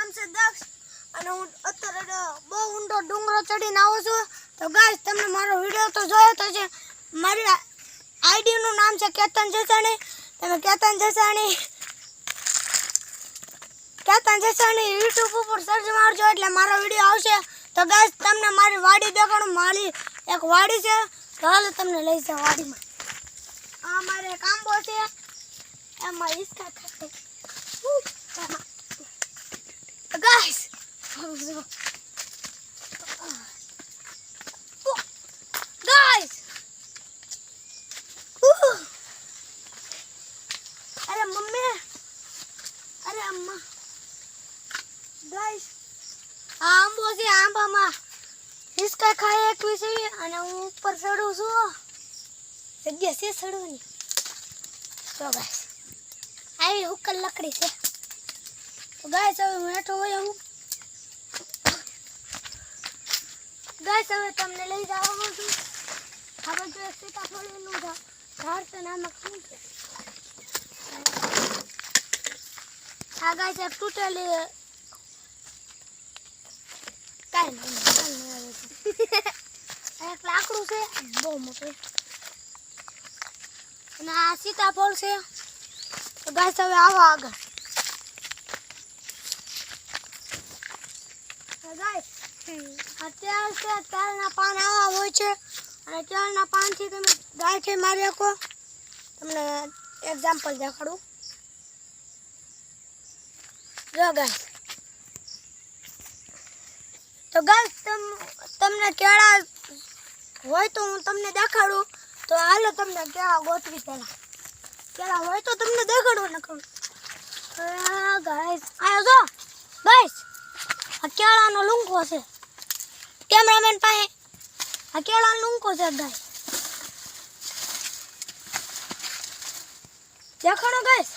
નામ છે દક્ષ અને હું અત્યારે બહુ ઊંડો ડુંગરો ચડીને આવું છું. તો ગાઈસ તમને મારો વિડિયો તો જોયો તો છે. મારી આઈડી નું નામ છે કેતન જસાણી. તમે કેતન જસાણી YouTube ઉપર સર્ચ મારજો એટલે મારો વિડિયો આવશે. તો ગાઈસ તમને મારી વાડી દેખાડું. મારી એક વાડી છે. તો હાલો તમને લઈ જાવ વાડીમાં. આ મારે એક આંબો છે. એમાં હિસકા ખાતે ગાઈસ ગાઈસ અરે મમ્મી અરે અમ્મા ગાઈસ આ આંબો છે. આંબામાં હિસકા ખાય એક વિશે અને હું ઉપર ચડું છું. જગ્યા છે ચડવાની. તો ગાઈસ આવી હુકર લકડી છે. તો ગાઈસ હવે હું હેઠો હોય હું ગાઈસ હવે તમને લઈ જવાનું છું. હવે જો સીતાફળનું ઝાડ છે ને આમાં શું છે આ ગાઈસ એક તૂટેલી કાંઈ નહીં એક લાકડું છે બહુ મોટું અને આ સીતાફળ છે. તો ગાઈસ હવે આવો આગળ. ગાઈસ અત્યારે છે તેલના પાન આવા હોય છે અને તેલના પાનથી તમે ગાયઠી મારી શકો. તમને એક્ઝામ્પલ દેખાડું. જો ગાઈસ તો ગાઈસ તમને કેળા હોય તો હું તમને દેખાડું. તો હાલો તમને કેળા ગોતવી પહેલા. કેળા હોય તો તમને દેખાડું ને કહું. ગાઈસ આયો જો ગાઈસ આ કેળાનો લૂંકો છે. કેમેરામેન પાસે આ કેળાનો લૂંકો છે ગાઈસ. દેખાડો ગાઈસ.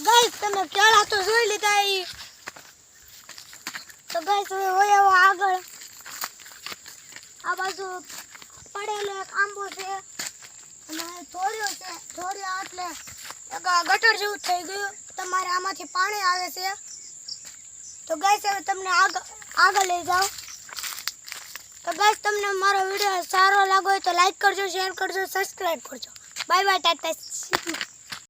ગાઈસ તમે કેળા તો જોઈ લીધા. તો ગાઈસ હવે હોય આવો આગળ. આ બાજુ પડેલો એક આંબો છે અને ધોર્યો છે. ધોર્યો એટલે એક ગટર જેવું થઈ ગયું. તમારે આમાંથી પાણી આવે છે. તો ગાઈસ હવે તમને આગળ લઈ જાઓ. તો ગાઈસ તમને મારો વિડિયો સારો લાગ્યો હોય તો લાઈક કરજો, શેર કરજો, સબસ્ક્રાઇબ કરજો. Bye bye Tata.